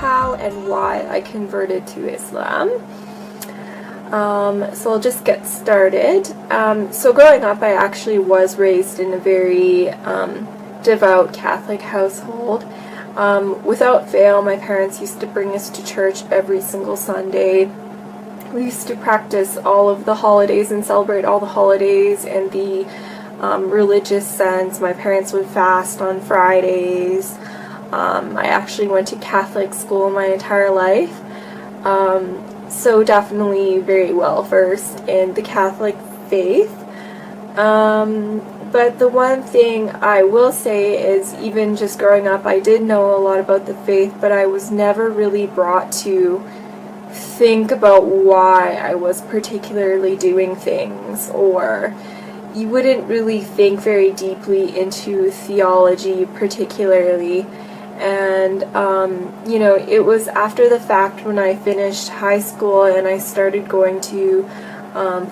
how and why I converted to Islam. So I'll just get started. So growing up, I actually was raised in a very devout Catholic household. Without fail, my parents used to bring us to church every single Sunday. We used to practice all of the holidays and celebrate all the holidays in the religious sense. My parents would fast on Fridays. I actually went to Catholic school my entire life. So definitely very well versed in the Catholic faith. But the one thing I will say is, even just growing up, I did know a lot about the faith, but I was never really brought to think about why I was particularly doing things, or you wouldn't really think very deeply into theology particularly. And, you know, it was after the fact when I finished high school and I started going to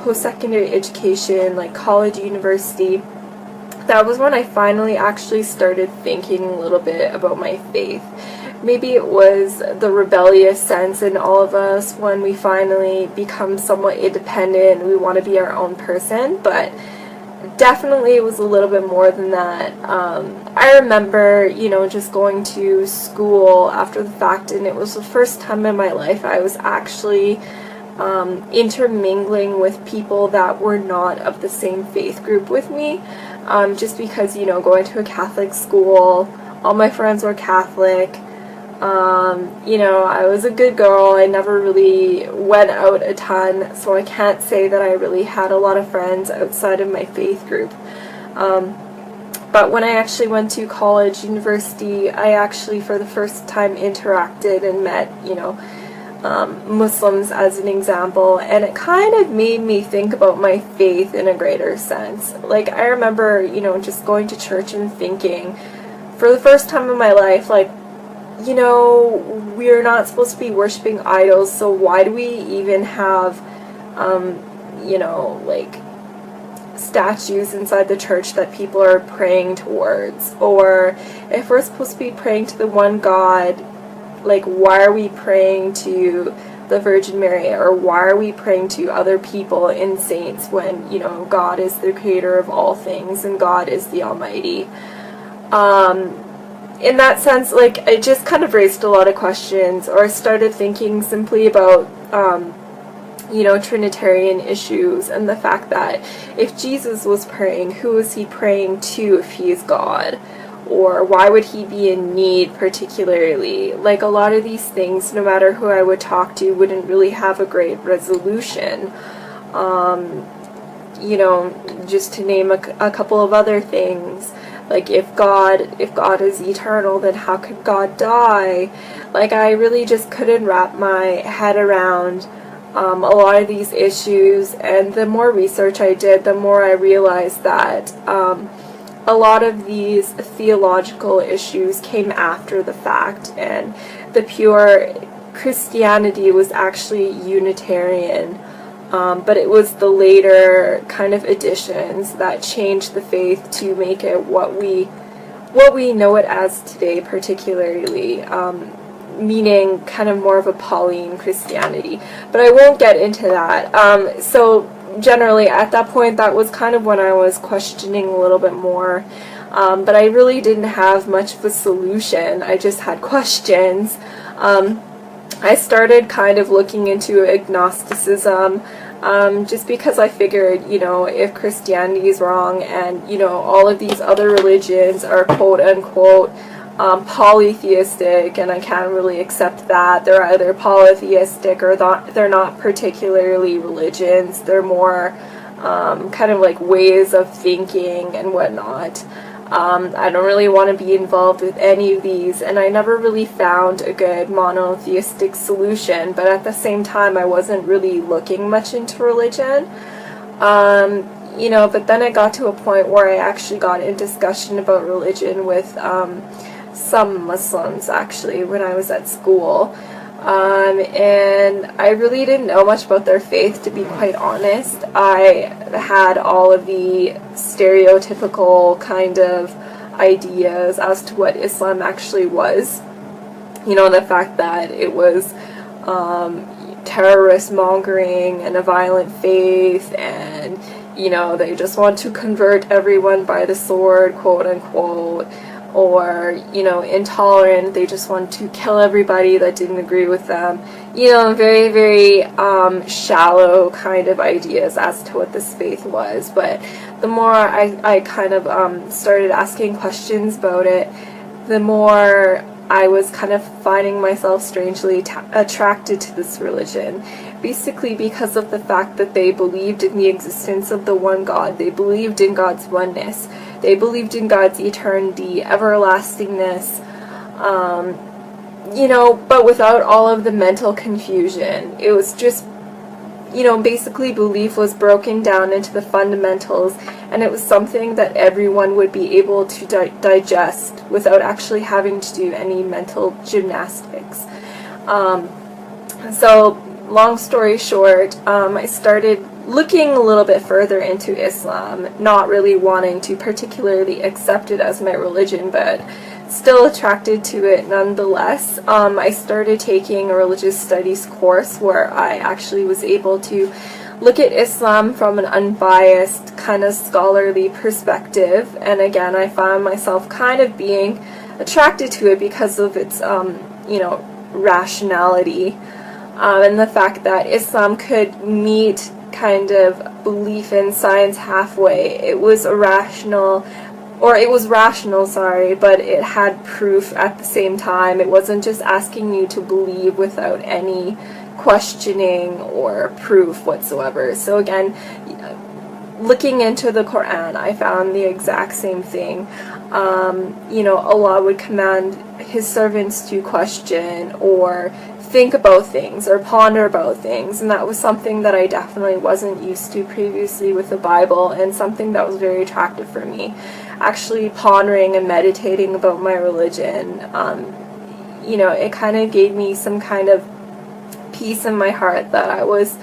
post-secondary education, like college, university, that was when I finally actually started thinking a little bit about my faith. Maybe it was the rebellious sense in all of us when we finally become somewhat independent and we want to be our own person, but definitely it was a little bit more than that. I remember, you know, just going to school after the fact, and it was the first time in my life I was actually intermingling with people that were not of the same faith group with me, just because, you know, going to a Catholic school, all my friends were Catholic. You know, I was a good girl. I never really went out a ton, so I can't say that I really had a lot of friends outside of my faith group. But when I actually went to college, university, I actually for the first time interacted and met, you know, Muslims as an example, and it kind of made me think about my faith in a greater sense. Like, I remember, you know, just going to church and thinking, for the first time in my life, like, you know, we're not supposed to be worshiping idols, so why do we even have, you know, like, statues inside the church that people are praying towards? Or if we're supposed to be praying to the one God, like, why are we praying to the Virgin Mary, or why are we praying to other people and saints when, you know, God is the creator of all things and God is the Almighty? In that sense, like, it just kind of raised a lot of questions, or I started thinking simply about, you know, Trinitarian issues, and the fact that if Jesus was praying, who was he praying to if he is God? Or why would he be in need particularly? Like, a lot of these things, no matter who I would talk to, wouldn't really have a great resolution. You know, just to name a couple of other things. Like, if God is eternal, then how could God die? Like, I really just couldn't wrap my head around a lot of these issues, and the more research I did, the more I realized that a lot of these theological issues came after the fact, and the pure Christianity was actually Unitarian. But it was the later kind of additions that changed the faith to make it what we know it as today, particularly, meaning kind of more of a Pauline Christianity. But I won't get into that. So generally, at that point, that was kind of when I was questioning a little bit more. But I really didn't have much of a solution. I just had questions. I started kind of looking into agnosticism, just because I figured, you know, if Christianity is wrong and, you know, all of these other religions are quote-unquote polytheistic, and I can't really accept that. They're either polytheistic or they're not particularly religions. They're more kind of like ways of thinking and whatnot. I don't really want to be involved with any of these, and I never really found a good monotheistic solution, but at the same time I wasn't really looking much into religion. You know, but then I got to a point where I actually got in discussion about religion with some Muslims, actually, when I was at school. And I really didn't know much about their faith, to be quite honest. I had all of the stereotypical kind of ideas as to what Islam actually was. You know, the fact that it was terrorist mongering and a violent faith, and, you know, they just want to convert everyone by the sword, quote unquote, or, you know, intolerant, they just want to kill everybody that didn't agree with them. You know, very, very shallow kind of ideas as to what this faith was. But the more I kind of started asking questions about it, the more I was kind of finding myself strangely attracted to this religion. Basically because of the fact that they believed in the existence of the one God. They believed in God's oneness. They believed in God's eternity, everlastingness, you know, but without all of the mental confusion. It was just, you know, basically belief was broken down into the fundamentals, and it was something that everyone would be able to digest without actually having to do any mental gymnastics. So, long story short, I started looking a little bit further into Islam, not really wanting to particularly accept it as my religion, but still attracted to it nonetheless. I started taking a religious studies course where I actually was able to look at Islam from an unbiased, kind of scholarly perspective, and again, I found myself kind of being attracted to it because of its, you know, rationality, and the fact that Islam could meet kind of belief in science halfway. It was rational, sorry, but it had proof at the same time. It wasn't just asking you to believe without any questioning or proof whatsoever. So again, looking into the Quran, I found the exact same thing. You know, Allah would command His servants to question or think about things or ponder about things, and that was something that I definitely wasn't used to previously with the Bible, and something that was very attractive for me. Actually pondering and meditating about my religion, you know, it kind of gave me some kind of peace in my heart that I was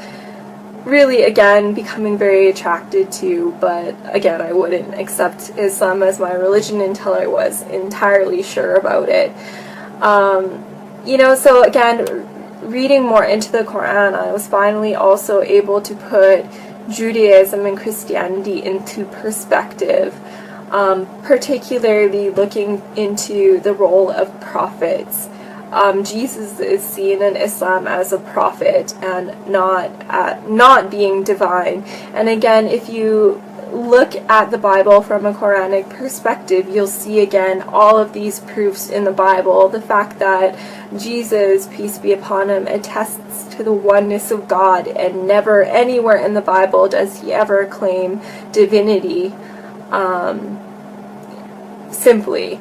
really, again, becoming very attracted to, but again, I wouldn't accept Islam as my religion until I was entirely sure about it. You know, so again, reading more into the Quran, I was finally also able to put Judaism and Christianity into perspective, particularly looking into the role of prophets. Jesus is seen in Islam as a prophet and not being divine. And again, if you look at the Bible from a Quranic perspective, you'll see again all of these proofs in the Bible. The fact that Jesus, peace be upon him, attests to the oneness of God, and never anywhere in the Bible does he ever claim divinity, simply.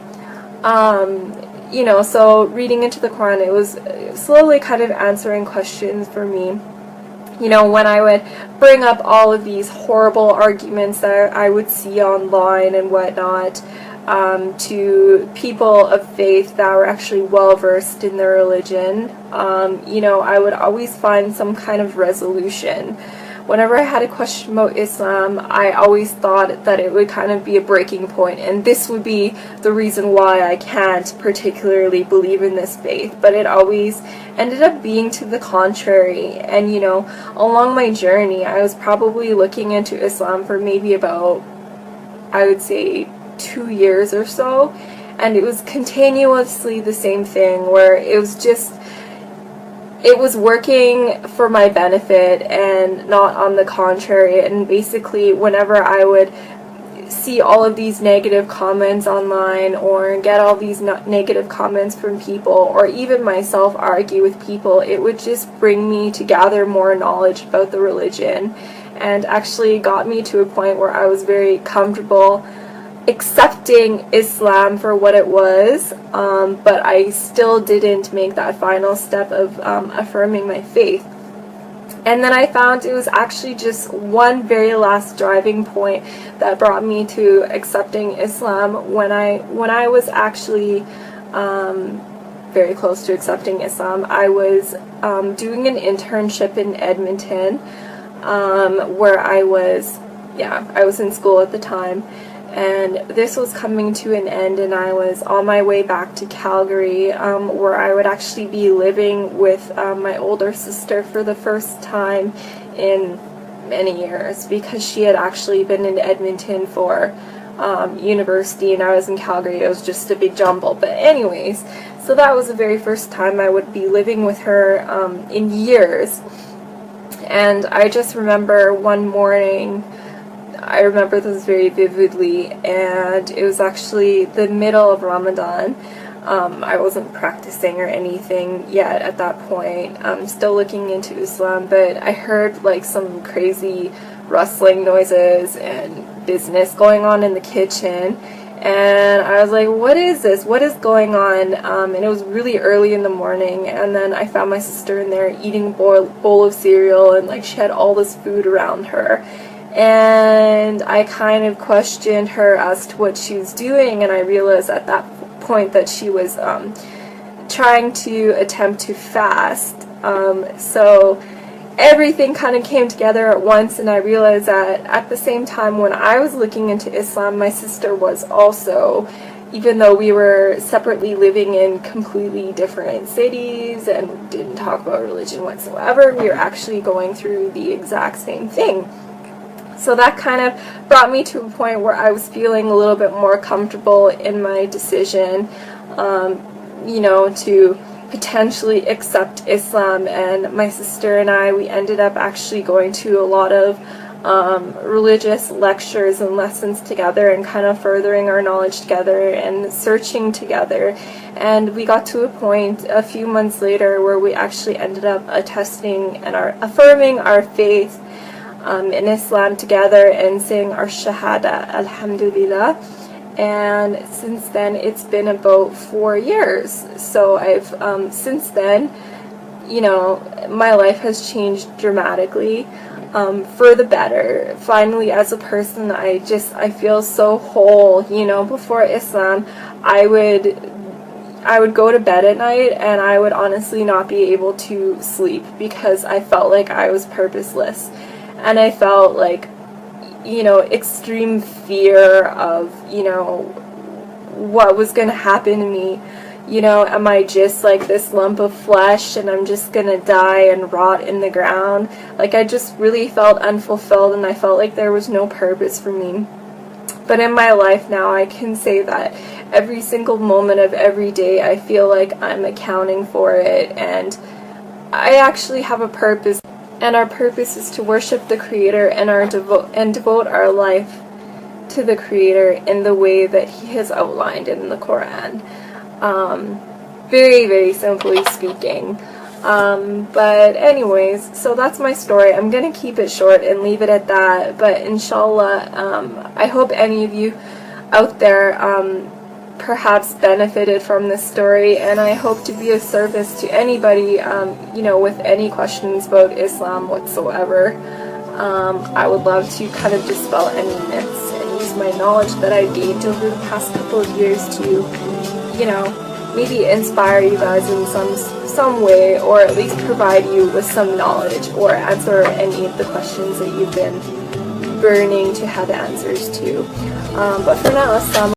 You know, so reading into the Quran, it was slowly kind of answering questions for me. You know, when I would bring up all of these horrible arguments that I would see online and whatnot, to people of faith that were actually well-versed in their religion, you know, I would always find some kind of resolution. Whenever I had a question about Islam, I always thought that it would kind of be a breaking point, and this would be the reason why I can't particularly believe in this faith, but it always ended up being to the contrary. And you know, along my journey, I was probably looking into Islam for maybe about, I would say, 2 years or so, and it was continuously the same thing, where it was just, it was working for my benefit and not on the contrary. And basically, whenever I would see all of these negative comments online, or get all these negative comments from people, or even myself argue with people, it would just bring me to gather more knowledge about the religion, and actually got me to a point where I was very comfortable accepting Islam for what it was, but I still didn't make that final step of affirming my faith. And then I found it was actually just one very last driving point that brought me to accepting Islam when I was actually very close to accepting Islam. I was doing an internship in Edmonton, where I was in school at the time. and this was coming to an end, and I was on my way back to Calgary, where I would actually be living with my older sister for the first time in many years, because she had actually been in Edmonton for university and I was in Calgary. It was just a big jumble. But anyways, so that was the very first time I would be living with her in years. And I just remember one morning, I remember this very vividly, and it was actually the middle of Ramadan. I wasn't practicing or anything yet at that point. I'm still looking into Islam, but I heard like some crazy rustling noises and business going on in the kitchen, and I was like, what is this? What is going on? And it was really early in the morning, and then I found my sister in there eating a bowl of cereal, and like she had all this food around her. And I kind of questioned her as to what she was doing, and I realized at that point that she was trying to attempt to fast. So everything kind of came together at once, and I realized that at the same time when I was looking into Islam, my sister was also, even though we were separately living in completely different cities and didn't talk about religion whatsoever, we were actually going through the exact same thing. So that kind of brought me to a point where I was feeling a little bit more comfortable in my decision, you know, to potentially accept Islam. And my sister and I, we ended up actually going to a lot of religious lectures and lessons together, and kind of furthering our knowledge together and searching together. And we got to a point a few months later where we actually ended up attesting and affirming our faith in Islam together and saying our shahada, alhamdulillah. And since then it's been about 4 years. So I've since then, you know, my life has changed dramatically for the better. Finally, as a person, I feel so whole. You know, before Islam, I would go to bed at night and I would honestly not be able to sleep because I felt like I was purposeless. And I felt like, you know, extreme fear of, you know, what was going to happen to me. You know, am I just like this lump of flesh and I'm just going to die and rot in the ground? Like, I just really felt unfulfilled, and I felt like there was no purpose for me. But in my life now, I can say that every single moment of every day, I feel like I'm accounting for it, and I actually have a purpose. And our purpose is to worship the Creator and devote our life to the Creator in the way that He has outlined in the Quran. Very, very simply speaking. But anyways, so that's my story. I'm going to keep it short and leave it at that. But inshallah, I hope any of you out there perhaps benefited from this story, and I hope to be of service to anybody, you know, with any questions about Islam whatsoever. I would love to kind of dispel any myths and use my knowledge that I've gained over the past couple of years to, you know, maybe inspire you guys in some way, or at least provide you with some knowledge, or answer any of the questions that you've been burning to have answers to. But for now, Islam.